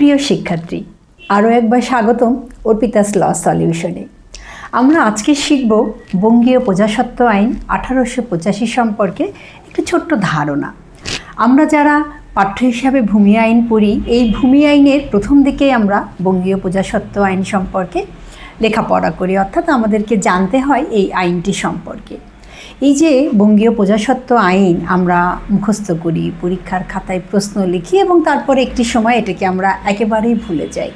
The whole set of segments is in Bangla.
প্রিয় শিক্ষার্থী, আরও একবার স্বাগতম অর্পিতাস ল সলিউশনে। আমরা আজকে শিখব বঙ্গীয় প্রজাস্বত্ব আইন 1885 সম্পর্কে একটি ছোট্ট ধারণা। আমরা যারা পাঠ্য হিসাবে ভূমি আইন পড়ি, এই ভূমি আইনের প্রথম দিকেই আমরা বঙ্গীয় প্রজাস্বত্ব আইন সম্পর্কে লেখাপড়া করি, অর্থাৎ আমাদেরকে জানতে হয় এই আইনটি সম্পর্কে। এই যে বঙ্গীয় প্রজাস্বত্ব আইন আমরা মুখস্থ করি, পরীক্ষার খাতায় প্রশ্ন লিখি এবং তারপরে একটি সময় এটাকে আমরা একেবারেই ভুলে যাই।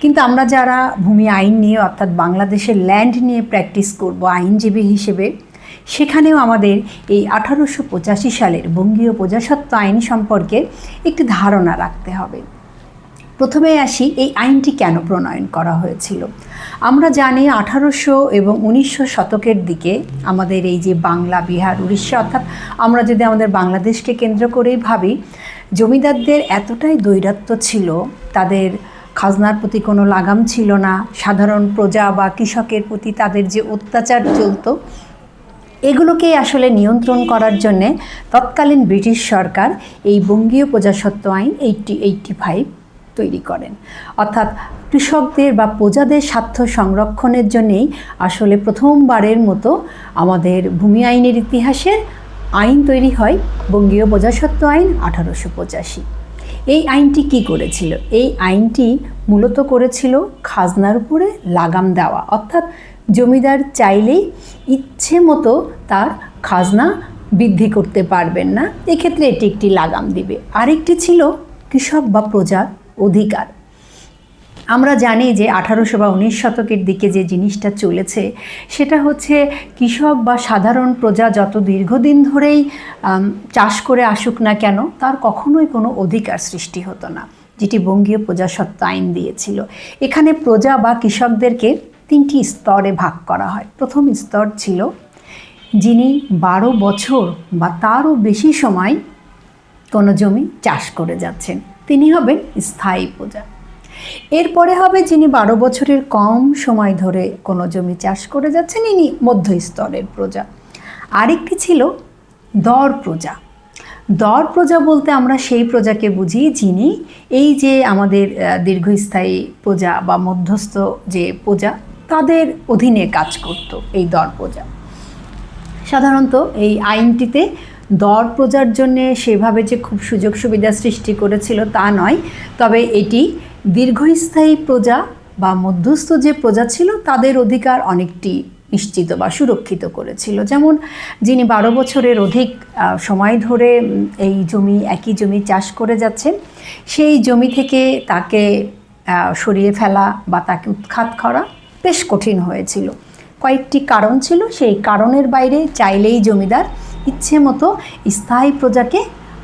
কিন্তু আমরা যারা ভূমি আইন নিয়ে অর্থাৎ বাংলাদেশের ল্যান্ড নিয়ে প্র্যাকটিস করব আইনজীবী হিসেবে, সেখানেও আমাদের এই 1885 সালের বঙ্গীয় প্রজাস্বত্ব আইন সম্পর্কে একটি ধারণা রাখতে হবে। প্রথমে আসি, এই আইনটি কেন প্রণয়ন করা হয়েছিল। আমরা জানি 1800 এবং 1900 শতকের দিকে আমাদের এই যে বাংলা, বিহার, উড়িষ্যা, অর্থাৎ আমরা যদি আমাদের বাংলাদেশকে কেন্দ্র করেই ভাবি, জমিদারদের এতটাই দৈরাত্য ছিল, তাদের খাজনার প্রতি কোনো লাগাম ছিল না, সাধারণ প্রজা বা কৃষকের প্রতি তাদের যে অত্যাচার চলত, এগুলোকেই আসলে নিয়ন্ত্রণ করার জন্যে তৎকালীন ব্রিটিশ সরকার এই বঙ্গীয় প্রজাস্বত্ব আইন 1885 তৈরি করেন। অর্থাৎ কৃষকদের বা প্রজাদের স্বার্থ সংরক্ষণের জন্যেই আসলে প্রথমবারের মতো আমাদের ভূমি আইনের ইতিহাসের আইন তৈরি হয়, বঙ্গীয় প্রজাস্বত্ব আইন 1885। এই আইনটি কি করেছিল? এই আইনটি মূলত করেছিল খাজনার উপরে লাগাম দেওয়া, অর্থাৎ জমিদার চাইলেই ইচ্ছে মতো তার খাজনা বৃদ্ধি করতে পারবেন না, এক্ষেত্রে এটি একটি লাগাম দিবে। আরেকটি ছিল কৃষক বা প্রজার অধিকার। আমরা জানি যে 1800 বা 19 শতকের দিকে যে জিনিসটা চলেছে সেটা হচ্ছে কৃষক বা সাধারণ প্রজা যত দীর্ঘদিন ধরেই চাষ করে আসুক না কেন, তার কখনোই কোনো অধিকার সৃষ্টি হতো না, যেটি বঙ্গীয় প্রজাস্বত্ব আইন দিয়েছিল। এখানে প্রজা বা কৃষকদেরকে 3টি স্তরে ভাগ করা হয়। প্রথম স্তর ছিল যিনি 12 বছর বা তারও বেশি সময় কোনো জমি চাষ করে যাচ্ছেন, তিনি হবেন স্থায়ী প্রজা। এরপরে হবে যিনি 12 বছরের কম সময় ধরে কোনো জমি চাষ করে যাচ্ছেন, ইনি মধ্য স্তরের প্রজা। আরেকটি ছিল দর প্রজা। দর প্রজা বলতে আমরা সেই প্রজাকে বুঝি যিনি এই যে আমাদের দীর্ঘস্থায়ী প্রজা বা মধ্যস্থ যে প্রজা, তাদের অধীনে কাজ করত এই দর প্রজা। সাধারণত এই আইনটিতে দর প্রজার জন্যে সেভাবে যে খুব সুযোগ সুবিধা সৃষ্টি করেছিল তা নয়, তবে এটি দীর্ঘস্থায়ী প্রজা বা মধ্যস্থ যে প্রজা ছিল তাদের অধিকার অনেকটি নিশ্চিত বা সুরক্ষিত করেছিল। যেমন যিনি 12 বছরের অধিক সময় ধরে এই একই জমি চাষ করে যাচ্ছেন, সেই জমি থেকে তাকে সরিয়ে ফেলা বা তাকে উৎখাত করা বেশ কঠিন হয়েছিল। কয়েকটি কারণ ছিল, সেই কারণের বাইরে চাইলেই জমিদার ইচ্ছে মতো স্থায়ী প্রজাকে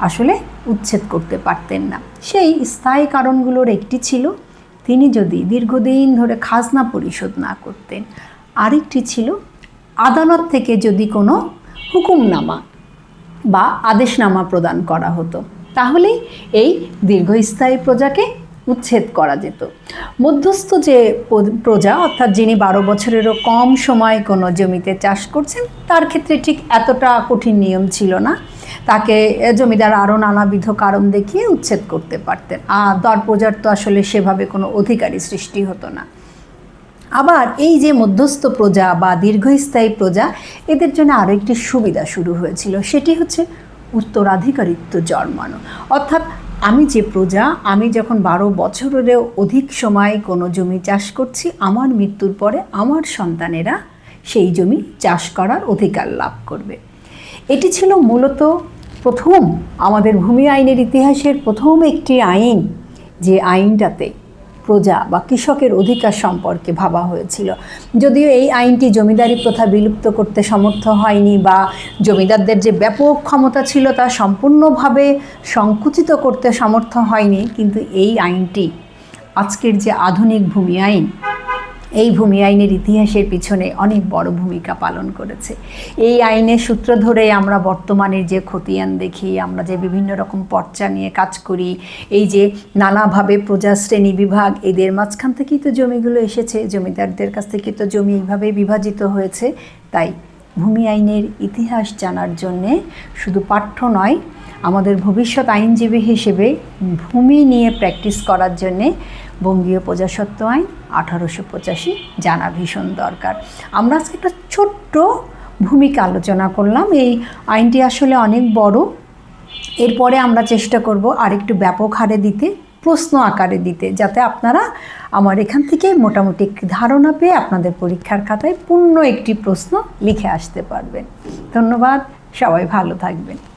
আসলে উচ্ছেদ করতে পারতেন না। সেই স্থায়ী কারণগুলোর একটি ছিল তিনি যদি দীর্ঘদিন ধরে খাজনা পরিশোধ না করতেন। আরেকটি ছিল আদালত থেকে যদি কোনো হুকুমনামা বা আদেশনামা প্রদান করা হতো, তাহলে এই দীর্ঘস্থায়ী প্রজাকে উচ্ছেদ করা যেত। মধ্যস্থ যে প্রজা, অর্থাৎ যিনি 12 বছরেরও কম সময় কোনো জমিতে চাষ করছেন, তার ক্ষেত্রে ঠিক এতটা কঠিন নিয়ম ছিল না, তাকে জমিদার আরও নানাবিধ কারণ দেখিয়ে উচ্ছেদ করতে পারতেন। আর দর প্রজার তো আসলে সেভাবে কোনো অধিকারই সৃষ্টি হতো না। আবার এই যে মধ্যস্থ প্রজা বা দীর্ঘস্থায়ী প্রজা, এদের জন্য আরও একটি সুবিধা শুরু হয়েছিল, সেটি হচ্ছে উত্তরাধিকারিত্ব জন্মানো। অর্থাৎ আমি যে প্রজা, আমি যখন 12 বছরেরও অধিক সময় কোনো জমি চাষ করছি, আমার মৃত্যুর পরে আমার সন্তানেরা সেই জমি চাষ করার অধিকার লাভ করবে। এটি ছিল মূলত প্রথম আমাদের ভূমি আইনের ইতিহাসের প্রথম একটি আইন, যে আইনটাতে প্রজা বা কৃষকের অধিকার সম্পর্কে ভাবা হয়েছিল। যদিও এই আইনটি জমিদারি প্রথা বিলুপ্ত করতে সমর্থ হয়নি বা জমিদারদের যে ব্যাপক ক্ষমতা ছিল তা সম্পূর্ণভাবে সংকুচিত করতে সমর্থ হয়নি, কিন্তু এই আইনটি আজকের যে আধুনিক ভূমি আইন, এই ভূমি আইনের ইতিহাসের পিছনে অনেক বড় ভূমিকা পালন করেছে। এই আইনের সূত্র ধরে আমরা বর্তমানের যে খতিয়ান দেখি, আমরা যে বিভিন্ন রকম পর্চা নিয়ে কাজ করি, এই যে নানাভাবে প্রজা শ্রেণী বিভাগ, এদের মাঝখান থেকেই তো জমিগুলো এসেছে, জমিদারদের কাছ থেকে তো জমি এইভাবেই বিভাজিত হয়েছে। তাই ভূমি আইনের ইতিহাস জানার জন্যে শুধু পাঠ্য নয়, আমাদের ভবিষ্যৎ আইনজীবী হিসেবে ভূমি নিয়ে প্র্যাকটিস করার জন্যে বঙ্গীয় প্রজাস্বত্ব আইন 1885 জানা ভীষণ দরকার। আমরা আজকে একটা ছোট্ট ভূমিকা আলোচনা করলাম। এই আইনটি আসলে অনেক বড়। এরপরে আমরা চেষ্টা করব আরেকটু ব্যাপক হারে দিতে, প্রশ্ন আকারে দিতে, যাতে আপনারা আমার এখান থেকে মোটামুটি একটি ধারণা পেয়ে আপনাদের পরীক্ষার খাতায় পূর্ণ একটি প্রশ্ন লিখে আসতে পারবেন। ধন্যবাদ, সবাই ভালো থাকবেন।